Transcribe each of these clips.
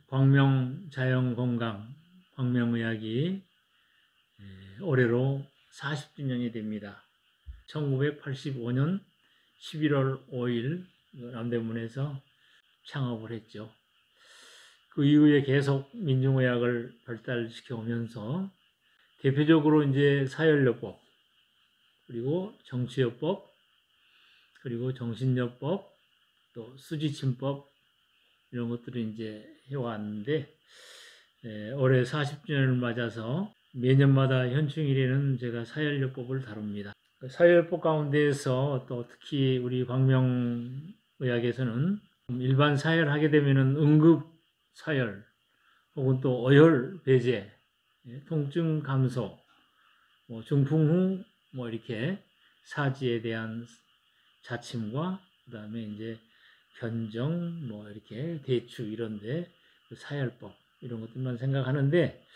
광명 자연건강 광명의학이 올해로 40주년이 됩니다. 1985년 11월 5일 남대문에서 창업을 했죠. 그 이후에 계속 민중의학을 발달시켜 오면서 대표적으로 이제 사열요법, 그리고 정치요법, 그리고 정신요법, 또 수지침법 이런 것들을 이제 해왔는데 올해 40주년을 맞아서 매년마다 현충일에는 제가 사열요법을 다룹니다. 사열요법 가운데에서 또 특히 우리 광명의학에서는 일반 사열하게 되면은 응급 사열 혹은 또 어혈 배제, 통증 감소, 중풍 후 이렇게 사지에 대한 자침과 그다음에 이제 견정 이렇게 대추 이런데 사열법 이런 것들만 생각하는데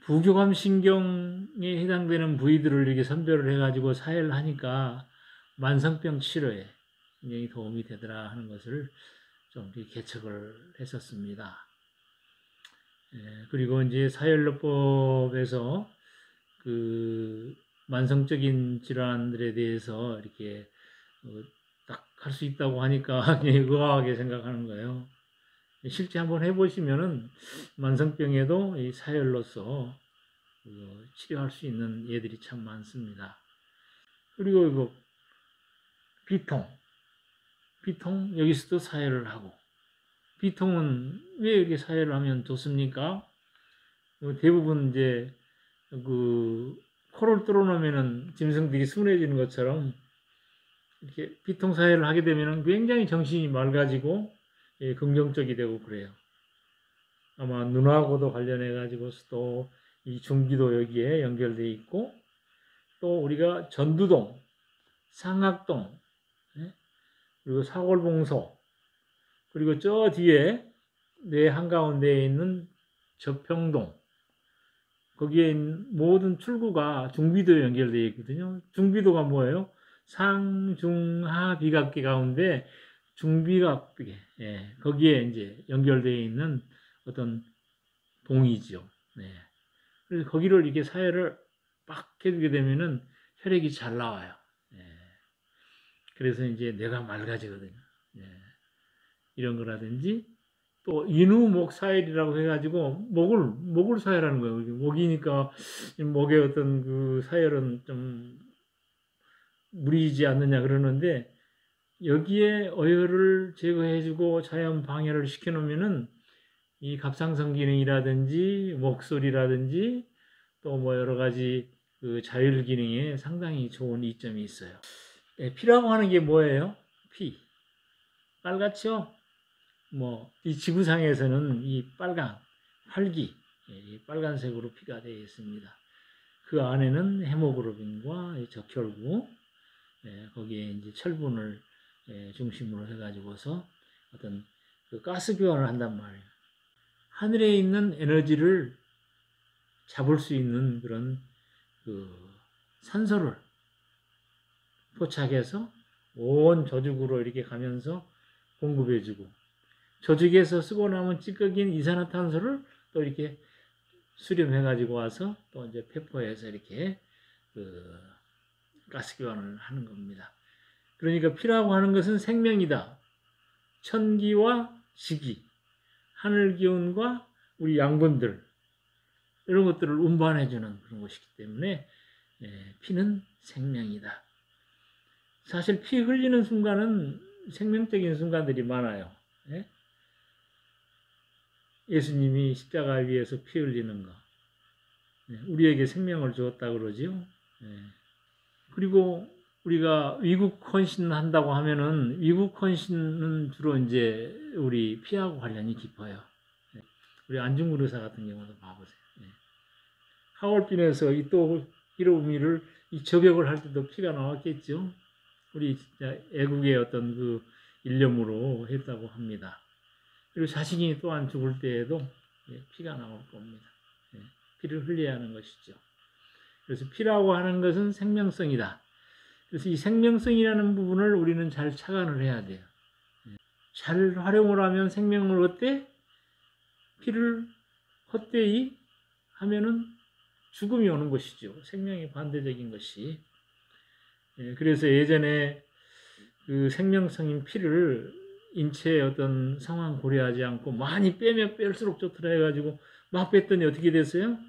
부교감 신경에 해당되는 부위들을 이렇게 선별을 해가지고 사열을 하니까 만성병 치료에 굉장히 도움이 되더라 하는 것을 좀 개척을 했었습니다. 그리고 이제 사열요법에서 그 만성적인 질환들에 대해서 이렇게 딱 할 수 있다고 하니까 굉장히 의아하게 생각하는 거예요. 실제 한번 해보시면은 만성병에도 이 사열로서 치료할 수 있는 예들이 참 많습니다. 그리고 이거 비통 여기서도 사열을 하고, 비통은 왜 이렇게 사열을 하면 좋습니까? 대부분 이제 그 코를 뚫어놓으면은 짐승들이 순해지는 것처럼 이렇게 비통 사열을 하게 되면은 굉장히 정신이 맑아지고 긍정적이 되고 그래요. 아마 눈하고도 관련해 가지고서 또 이 중기도 여기에 연결되어 있고, 또 우리가 전두동, 상악동, 그리고 사골봉소, 그리고 저 뒤에 뇌 한가운데에 있는 저평동, 거기에 있는 모든 출구가 중비도에 연결되어 있거든요. 중비도가 뭐예요? 상중하 비각계 가운데 중비각계, 거기에 이제 연결되어 있는 어떤 동이죠. 그래서 거기를 이렇게 사열을 빡 해주게 되면은 혈액이 잘 나와요. 그래서 이제 뇌가 맑아지거든요. 이런 거라든지, 또 인후목 사열이라고 해가지고 목을 사열하는 거예요. 목이니까 목의 어떤 그 사열은 좀 무리지 않느냐 그러는데, 여기에 어혈을 제거해주고 자연 방해를 시켜놓으면은 이 갑상선 기능이라든지 목소리라든지 또 여러 가지 그 자율 기능에 상당히 좋은 이점이 있어요. 피라고 하는 게 뭐예요? 피. 빨갛죠? 이 지구상에서는 이 빨간, 활기, 이 빨간색으로 피가 되어 있습니다. 그 안에는 헤모글로빈과 적혈구, 거기에 이제 철분을 중심으로 해가지고서 어떤 그 가스 교환을 한단 말이에요. 하늘에 있는 에너지를 잡을 수 있는 그런 그 산소를 포착해서 온 조직으로 이렇게 가면서 공급해주고, 조직에서 쓰고 남은 찌꺼기인 이산화탄소를 또 이렇게 수렴해가지고 와서 또 이제 폐포에서 이렇게 그 가스 교환을 하는 겁니다. 그러니까 피라고 하는 것은 생명이다. 천기와 지기, 하늘 기운과 우리 양분들, 이런 것들을 운반해주는 그런 것이기 때문에 피는 생명이다. 사실 피 흘리는 순간은 생명적인 순간들이 많아요. 예수님이 십자가 위에서 피 흘리는 거, 우리에게 생명을 주었다 그러지요. 그리고 우리가 위국 헌신한다고 하면은, 위국 헌신은 주로 이제 우리 피하고 관련이 깊어요. 우리 안중근 의사 같은 경우도 봐보세요. 하얼빈에서 또 히로부미를 이 저격을 할 때도 피가 나왔겠죠. 우리 진짜 애국의 어떤 그 일념으로 했다고 합니다. 그리고 자신이 또한 죽을 때에도 피가 나올 겁니다. 피를 흘려야 하는 것이죠. 그래서 피라고 하는 것은 생명성이다. 그래서 이 생명성이라는 부분을 우리는 잘 착안을 해야 돼요. 잘 활용을 하면 생명을 어때? 피를 헛되이 하면은 죽음이 오는 것이죠. 생명에 반대적인 것이. 그래서 예전에 그 생명성인 피를 인체의 어떤 상황 고려하지 않고 많이 빼면 뺄수록 좋더라 해가지고 막 뺐더니 어떻게 됐어요?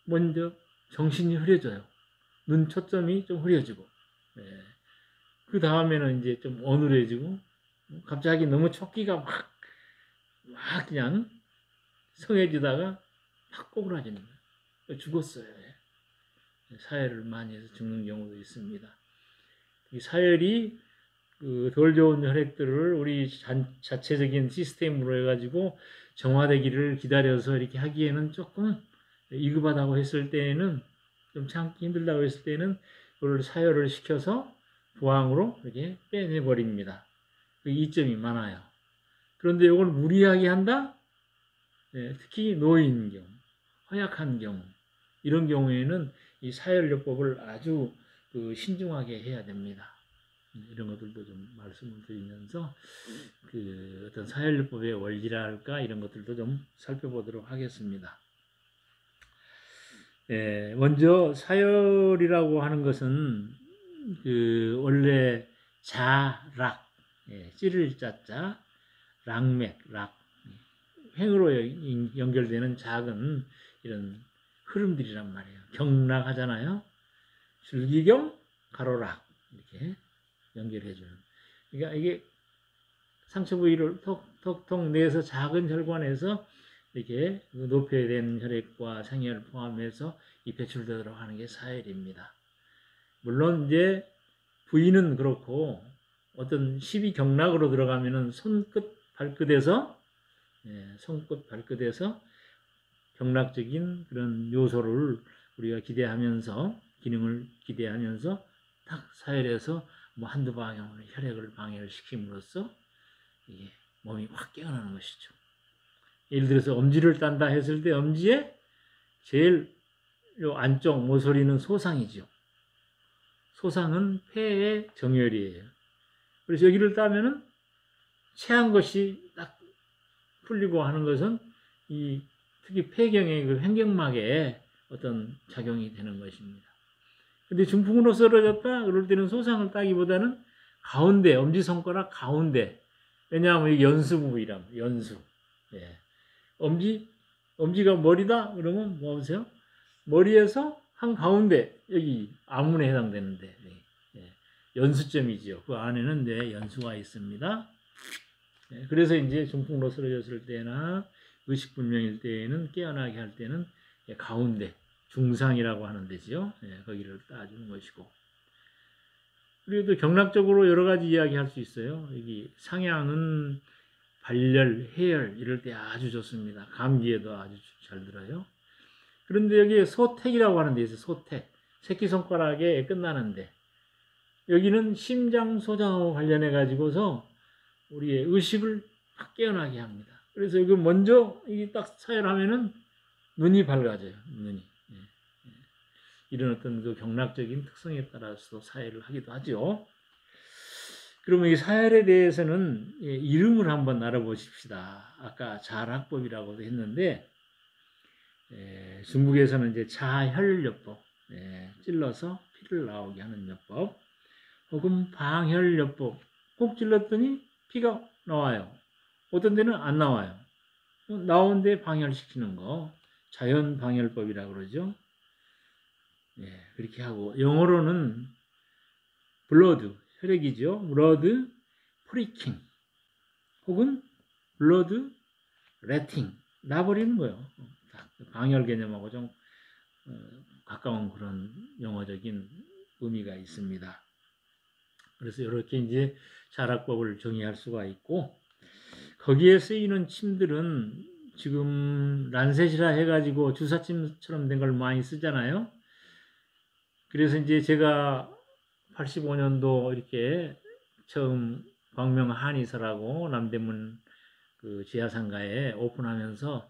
먼저 정신이 흐려져요. 눈 초점이 좀 흐려지고, 그 다음에는 이제 좀 어눌해지고, 갑자기 너무 촉기가 막 그냥 성해지다가 팍 꼬부라지는 거예요. 죽었어요. 사혈을 많이 해서 죽는 경우도 있습니다. 이 사혈이 그 덜 좋은 혈액들을 우리 자체적인 시스템으로 해가지고 정화되기를 기다려서 이렇게 하기에는 조금 이급하다고 했을 때에는, 좀 참기 힘들다고 했을 때는 그걸 사혈을 시켜서 부항으로 이렇게 빼내버립니다. 그 이점이 많아요. 그런데 이걸 무리하게 한다? 특히 노인 경우, 허약한 경우, 이런 경우에는 이 사혈요법을 아주 신중하게 해야 됩니다. 이런 것들도 좀 말씀을 드리면서 그 어떤 사혈요법의 원리랄까 이런 것들도 좀 살펴보도록 하겠습니다. 먼저 사혈이라고 하는 것은 그 원래 자락, 찌를 자자, 락맥, 락, 횡으로 연결되는 작은 이런 흐름들이란 말이에요. 경락 하잖아요. 줄기경, 가로락 이렇게 연결해주는. 그러니까 이게 상처 부위를 톡톡톡 내서 작은 혈관에서 이렇게 높여야 되는 혈액과 생혈을 포함해서 이 배출되도록 하는 게 사혈입니다. 물론 이제 부위는 그렇고 어떤 12경락으로 들어가면은 손끝 발끝에서 경락적인 그런 요소를 우리가 기대하면서, 기능을 기대하면서 딱 사혈해서 뭐 한두 방향으로 혈액을 방해를 시킴으로써 이게 몸이 확 깨어나는 것이죠. 예를 들어서 엄지를 딴다 했을 때 엄지에 제일 요 안쪽 모서리는 소상이죠. 소상은 폐의 정혈이에요. 그래서 여기를 따면은 체한 것이 딱 풀리고 하는 것은 이 특히 폐경의 그 횡격막에 어떤 작용이 되는 것입니다. 근데 중풍으로 쓰러졌다 그럴 때는 소상을 따기보다는 가운데, 엄지손가락 가운데, 왜냐하면 이게 연수 부위란 연수. 엄지가 머리다 그러면 뭐 보세요? 머리에서 한 가운데, 여기 아문에 해당되는데 연수점이죠. 그 안에는 연수가 있습니다. 그래서 이제 중풍으로 쓰러졌을 때나 의식불명일 때에는, 깨어나게 할 때는 가운데, 중상이라고 하는 데죠. 거기를 따주는 것이고. 그리고 또 경락적으로 여러 가지 이야기할 수 있어요. 여기 상향은 발열, 해열 이럴 때 아주 좋습니다. 감기에도 아주 잘 들어요. 그런데 여기 소택이라고 하는 데 있어요. 소택. 새끼손가락에 끝나는데. 여기는 심장 소장하고 관련해 가지고서 우리의 의식을 확 깨어나게 합니다. 그래서 이거 먼저 이게 딱 사혈하면은 눈이 밝아져요. 눈이. 이런 어떤 그 경락적인 특성에 따라서 사혈을 하기도 하죠. 그러면 이 사혈에 대해서는 이름을 한번 알아보십시다. 아까 자락법이라고도 했는데, 중국에서는 이제 자혈요법, 찔러서 피를 나오게 하는 요법, 혹은 방혈요법, 꼭 찔렀더니 피가 나와요. 어떤 데는 안 나와요. 나오는데 방혈시키는 거, 자연방혈법이라고 그러죠. 그렇게 하고, 영어로는 블러드, 혈액이죠. 블러드 프리킹, 혹은 블러드 레팅, 놔버리는 거예요. 방혈 개념하고 좀 가까운 그런 영어적인 의미가 있습니다. 그래서 이렇게 이제 자락법을 정의할 수가 있고, 거기에 쓰이는 침들은 지금 란셋이라 해가지고 주사침처럼 된 걸 많이 쓰잖아요. 그래서 이제 제가 85년도 이렇게 처음 광명 한의사라고 남대문 그 지하상가에 오픈하면서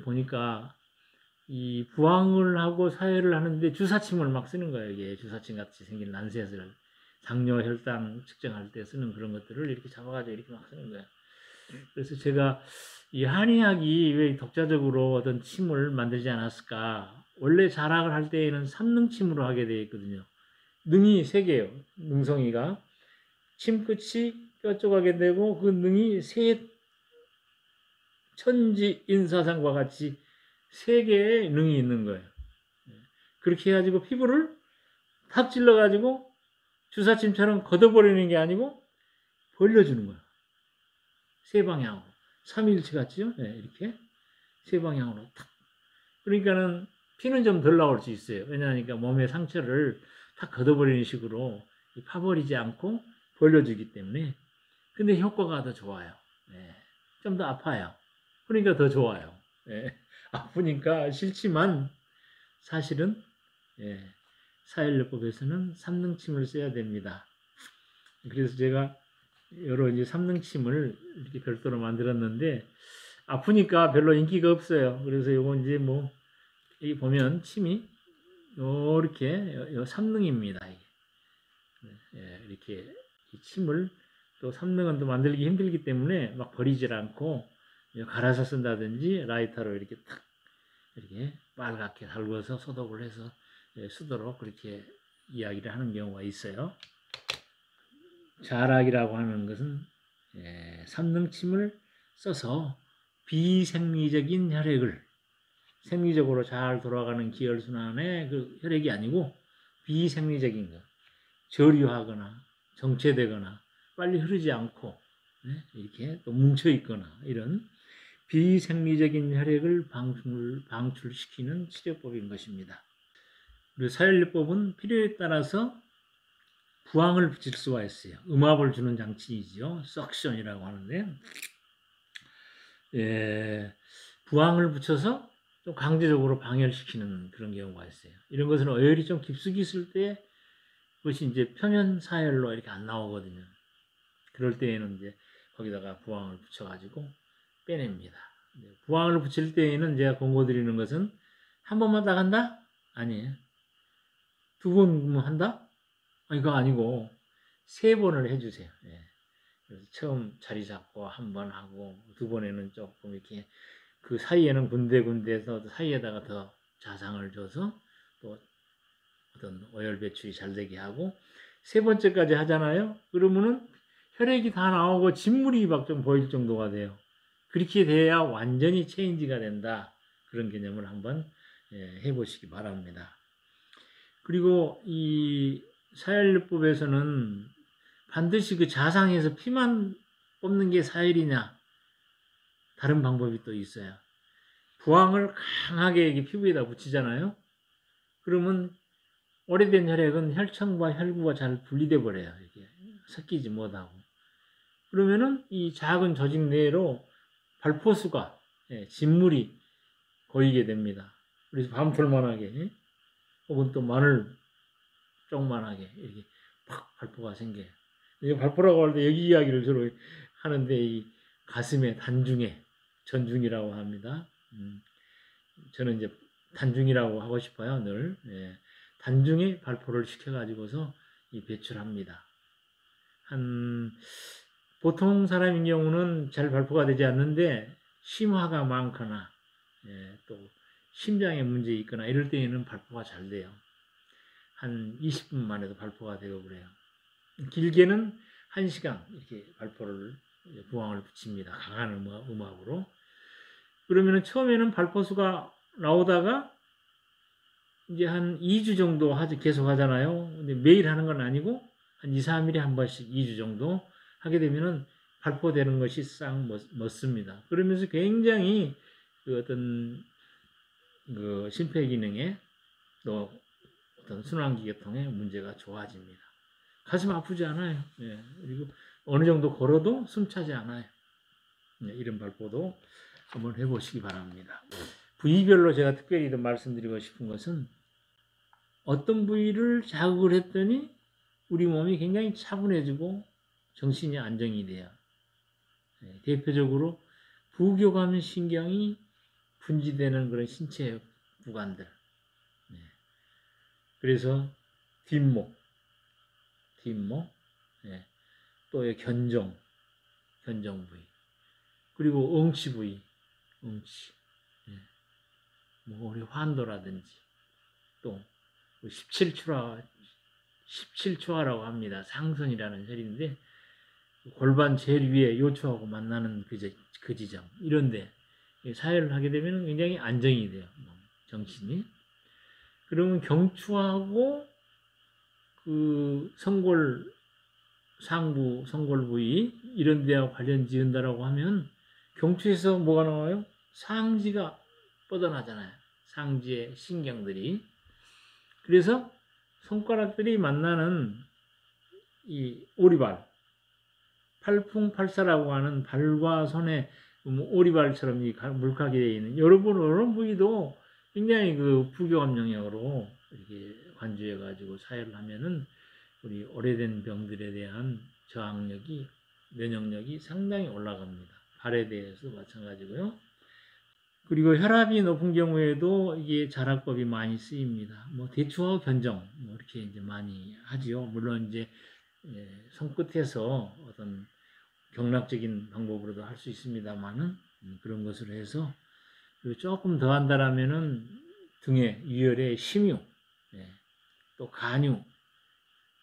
보니까 이 부항을 하고 사혈을 하는데 주사침을 막 쓰는 거예요. 이게 주사침 같이 생긴 란셋을 장뇨 혈당 측정할 때 쓰는 그런 것들을 이렇게 잡아가지고 이렇게 막 쓰는 거예요. 그래서 제가 이 한의학이 왜 독자적으로 어떤 침을 만들지 않았을까? 원래 자락을 할 때에는 삼능침으로 하게 되어 있거든요. 능이 세 개예요. 능성이가 침 끝이 뼈 쪽하게 되고 그 능이 세 천지 인사상과 같이 세 개의 능이 있는 거예요. 그렇게 해가지고 피부를 탁 찔러가지고 주사침처럼 걷어버리는 게 아니고 벌려주는 거예요. 세 방향으로. 삼일치 같죠? 네, 이렇게. 세 방향으로 탁. 그러니까는 피는 좀 덜 나올 수 있어요. 왜냐하니까 몸의 상처를 탁 걷어버리는 식으로 파버리지 않고 벌려주기 때문에. 근데 효과가 더 좋아요. 네. 좀 더 아파요. 그러니까 더 좋아요. 네. 아프니까 싫지만 사실은 예, 사일요법에서는 삼능침을 써야 됩니다. 그래서 제가 여러 이제 삼능침을 이렇게 별도로 만들었는데 아프니까 별로 인기가 없어요. 그래서 요거 이제 뭐 여기 보면 침이 요렇게 요 삼능입니다. 예, 이렇게 이 침을 또 삼능은 또 만들기 힘들기 때문에 막 버리질 않고 갈아서 쓴다든지 라이터로 이렇게 탁 이렇게 빨갛게 달궈서 소독을 해서 쓰도록 그렇게 이야기를 하는 경우가 있어요. 자락이라고 하는 것은 삼능침을 써서 비생리적인 혈액을 생리적으로 잘 돌아가는 기혈순환의 그 혈액이 아니고 비생리적인 것, 저류하거나 정체되거나 빨리 흐르지 않고 이렇게 또 뭉쳐 있거나 이런 비생리적인 혈액을 방출시키는 치료법인 것입니다. 그리고 사혈요법은 필요에 따라서 부항을 붙일 수가 있어요. 음압을 주는 장치이죠. 석션이라고 하는데 부항을 붙여서 좀 강제적으로 방열시키는 그런 경우가 있어요. 이런 것은 어혈이 좀 깊숙이 있을 때 그것이 이제 표면 사혈로 이렇게 안 나오거든요. 그럴 때에는 이제 거기다가 부항을 붙여가지고 빼냅니다. 부항을 붙일 때에는 제가 권고드리는 것은 한 번만 딱 한다? 아니에요. 두 번 한다? 이거 아니고 세 번을 해주세요. 그래서 처음 자리 잡고 한 번 하고 두 번에는 조금 이렇게 그 사이에는 군데군데에서 사이에다가 더 자상을 줘서 또 어떤 어혈 배출이 잘 되게 하고 세 번째까지 하잖아요. 그러면은 혈액이 다 나오고 진물이 막 좀 보일 정도가 돼요. 그렇게 돼야 완전히 체인지가 된다. 그런 개념을 한번 해보시기 바랍니다. 그리고 이 사혈요법에서는 반드시 그 자상에서 피만 뽑는 게 사혈이냐 다른 방법이 또 있어요. 부항을 강하게 피부에다 붙이잖아요. 그러면 오래된 혈액은 혈청과 혈구가 잘 분리돼 버려요. 이게 섞이지 못하고. 그러면은 이 작은 조직 내로 발포수가 진물이 고이게 됩니다. 그래서 밤톨만하게 혹은 또 마늘 쪽만하게 이렇게 팍 발포가 생겨요. 이게 발포라고 할 때 여기 이야기를 주로 하는데 이 가슴의 단중에 전중이라고 합니다. 저는 이제 단중이라고 하고 싶어요. 늘 단중에 발포를 시켜가지고서 이 배출합니다. 보통 사람인 경우는 잘 발포가 되지 않는데 심화가 많거나 또 심장에 문제 있거나 이럴 때에는 발포가 잘 돼요. 한 20분 만에도 발포가 되고 그래요. 길게는 1시간 이렇게 발포를 부항을 붙입니다. 강한 음압으로. 그러면 처음에는 발포수가 나오다가 이제 한 2주 정도 계속 하잖아요. 근데 매일 하는 건 아니고 한 2, 3일에 한 번씩 2주 정도 하게 되면은 발포되는 것이 싹 멎습니다. 그러면서 굉장히 그 어떤 그 심폐기능에 또 어떤 순환기계통의 문제가 좋아집니다. 가슴 아프지 않아요. 그리고 어느 정도 걸어도 숨차지 않아요. 이런 발포도 한번 해보시기 바랍니다. 부위별로 제가 특별히 말씀드리고 싶은 것은 어떤 부위를 자극을 했더니 우리 몸이 굉장히 차분해지고 정신이 안정이 돼요. 대표적으로 부교감 신경이 분지되는 그런 신체 구간들. 그래서 뒷목, 또 견종 부위, 그리고 엉치 부위, 엉치. 예. 뭐 우리 환도라든지 또 17초하라고 합니다. 상선이라는 혈인데 골반 제일 위에 요초하고 만나는 그 지점 이런데 사혈을 하게 되면 굉장히 안정이 돼요. 정신이. 그러면 경추하고 그 성골 상부 성골 부위 이런 데와 관련 지은다라고 하면 경추에서 뭐가 나와요? 상지가 뻗어나잖아요. 상지의 신경들이. 그래서 손가락들이 만나는 이 오리발, 팔풍팔사라고 하는 발과 손의 오리발처럼 물하게 되어 있는 이런 부위도 굉장히 그 부교감 영역으로 이렇게 관주해가지고 사혈을 하면은 우리 오래된 병들에 대한 저항력이, 면역력이 상당히 올라갑니다. 발에 대해서도 마찬가지고요. 그리고 혈압이 높은 경우에도 이게 자락법이 많이 쓰입니다. 뭐 대추하고 견정 뭐 이렇게 이제 많이 하지요. 물론 이제 손끝에서 어떤 경락적인 방법으로도 할 수 있습니다만은 그런 것으로 해서 그리고 조금 더 한다라면은 등에 유혈에 심유, 또 간유,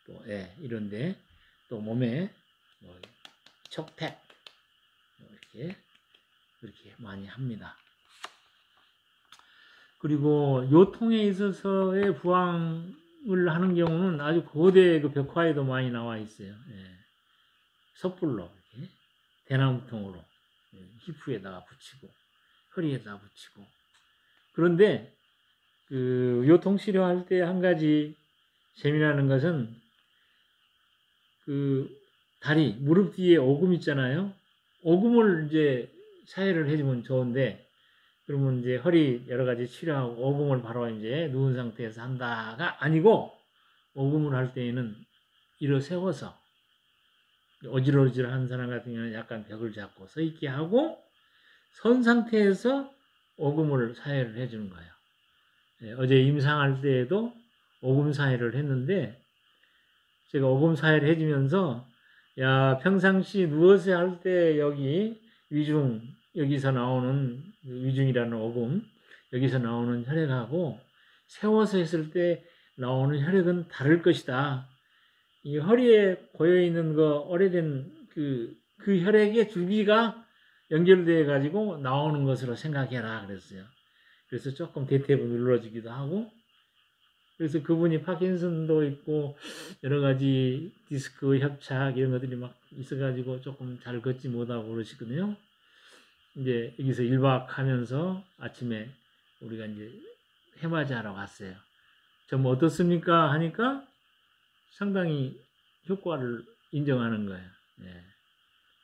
또 이런데 또 몸에 척팩 이렇게 많이 합니다. 그리고 요통에 있어서의 부항을 하는 경우는 아주 고대 그 벽화에도 많이 나와 있어요. 섣불로 이렇게 대나무통으로 히프에다가 붙이고 허리에다가 붙이고. 그런데 그 요통 치료할 때 한 가지 재미나는 것은 그 다리 무릎 뒤에 오금 있잖아요. 오금을 이제 사혈을 해주면 좋은데 그러면 이제 허리 여러 가지 치료하고 오금을 바로 이제 누운 상태에서 한다가 아니고 오금을 할 때에는 일어 세워서 어질어질한 사람 같은 경우는 약간 벽을 잡고 서 있게 하고 선 상태에서 오금을 사혈을 해주는 거예요. 어제 임상할 때에도 오금 사혈을 했는데 제가 오금 사혈을 해주면서 야 평상시 누워서 할 때 여기 위중 여기서 나오는 위중이라는 오금 여기서 나오는 혈액하고 세워서 했을 때 나오는 혈액은 다를 것이다. 이 허리에 고여 있는 거 오래된 그 혈액의 줄기가 연결되어 가지고 나오는 것으로 생각해라 그랬어요. 그래서 조금 대퇴부 눌러주기도 하고 그래서 그분이 파킨슨도 있고 여러 가지 디스크 협착 이런 것들이 막 있어가지고 조금 잘 걷지 못하고 그러시거든요. 이제 여기서 1박 하면서 아침에 우리가 이제 해맞이 하러 갔어요. 좀 어떻습니까? 하니까 상당히 효과를 인정하는 거예요.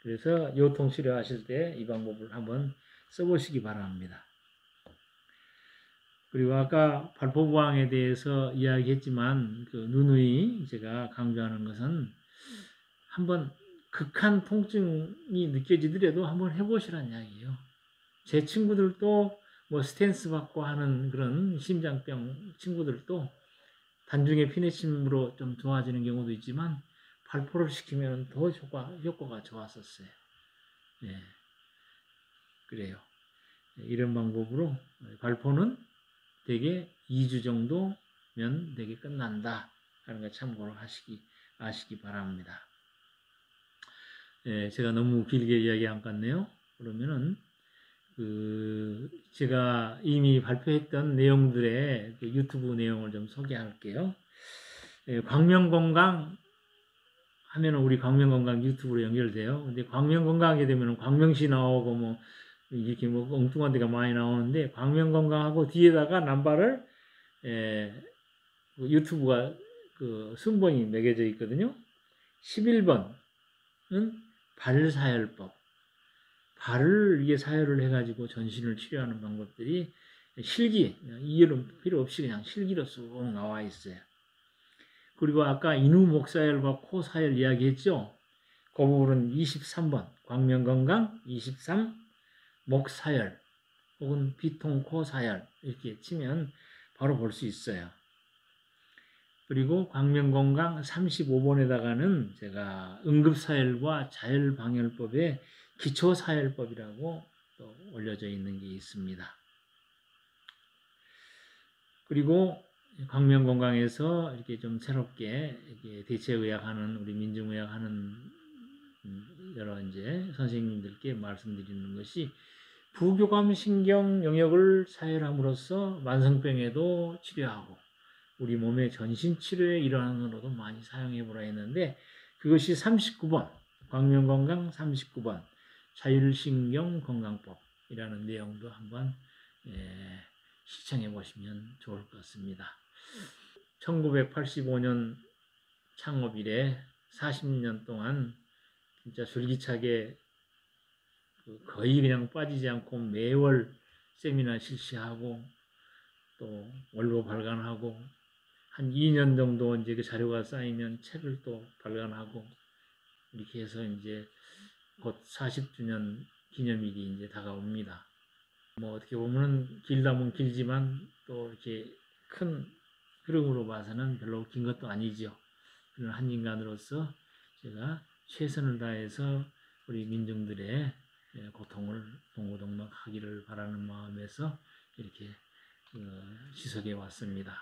그래서 요통 치료하실 때 이 방법을 한번 써보시기 바랍니다. 그리고 아까 발포부항에 대해서 이야기했지만 그 누누이 제가 강조하는 것은 한번 극한 통증이 느껴지더라도 한번 해보시라는 이야기예요. 제 친구들도 뭐 스탠스 받고 하는 그런 심장병 친구들도 단중에 피내침으로 좀 좋아지는 경우도 있지만 발포를 시키면 더 효과가 좋았었어요. 그래요. 이런 방법으로 발포는 대개 2주 정도면 되게 끝난다 하는 거 참고로 아시기 바랍니다. 제가 너무 길게 이야기한 것 같네요. 그러면은 제가 이미 발표했던 내용들의 그 유튜브 내용을 좀 소개할게요. 광명건강 하면은 우리 광명건강 유튜브로 연결돼요. 근데 광명건강하게 되면은 광명시 나오고 뭐 이렇게 뭐 엉뚱한 데가 많이 나오는데 광명건강하고 뒤에다가 남발을 유튜브가 그 순번이 매겨져 있거든요. 11번은 발사혈법. 발을 이게 사혈을 해가지고 전신을 치료하는 방법들이 실기, 이해는 필요 없이 그냥 실기로 쑥 나와 있어요. 그리고 아까 인후 목사혈과 코사혈 이야기했죠. 그 부분은 23번 광명건강 23 목사혈 혹은 비통 코사혈 이렇게 치면 바로 볼 수 있어요. 그리고 광명건강 35번에다가는 제가 응급사혈과 자혈방혈법의 기초사혈법이라고 또 올려져 있는 게 있습니다. 그리고 광명건강에서 이렇게 좀 새롭게 이렇게 대체의학하는 우리 민중의학하는 여러 이제 선생님들께 말씀드리는 것이 부교감 신경 영역을 사혈함으로써 만성병에도 치료하고 우리 몸의 전신 치료의 일환으로도 많이 사용해 보라 했는데 그것이 39번 광명건강 39번 자율신경 건강법이라는 내용도 한번 시청해 보시면 좋을 것 같습니다. 1985년 창업 이래 40년 동안 진짜 줄기차게 거의 그냥 빠지지 않고 매월 세미나 실시하고 또 원로 발간하고 한 2년 정도 이제 그 자료가 쌓이면 책을 또 발간하고 이렇게 해서 이제 곧 40주년 기념일이 이제 다가옵니다. 뭐 어떻게 보면은 길다면 길지만 또 이렇게 큰 흐름으로 봐서는 별로 긴 것도 아니죠. 그런 한 인간으로서 제가 최선을 다해서 우리 민중들의 고통을 동고동락하기를 바라는 마음에서 이렇게 시석해 왔습니다.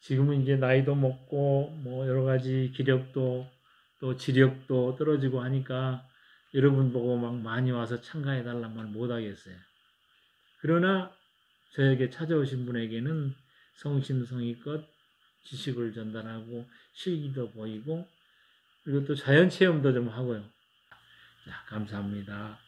지금은 이제 나이도 먹고 뭐 여러 가지 기력도 또 지력도 떨어지고 하니까 여러분 보고 막 많이 와서 참가해 달란 말 못 하겠어요. 그러나 저에게 찾아오신 분에게는 성심성의껏 지식을 전달하고 실기도 보이고 그리고 또 자연 체험도 좀 하고요. 자, 감사합니다.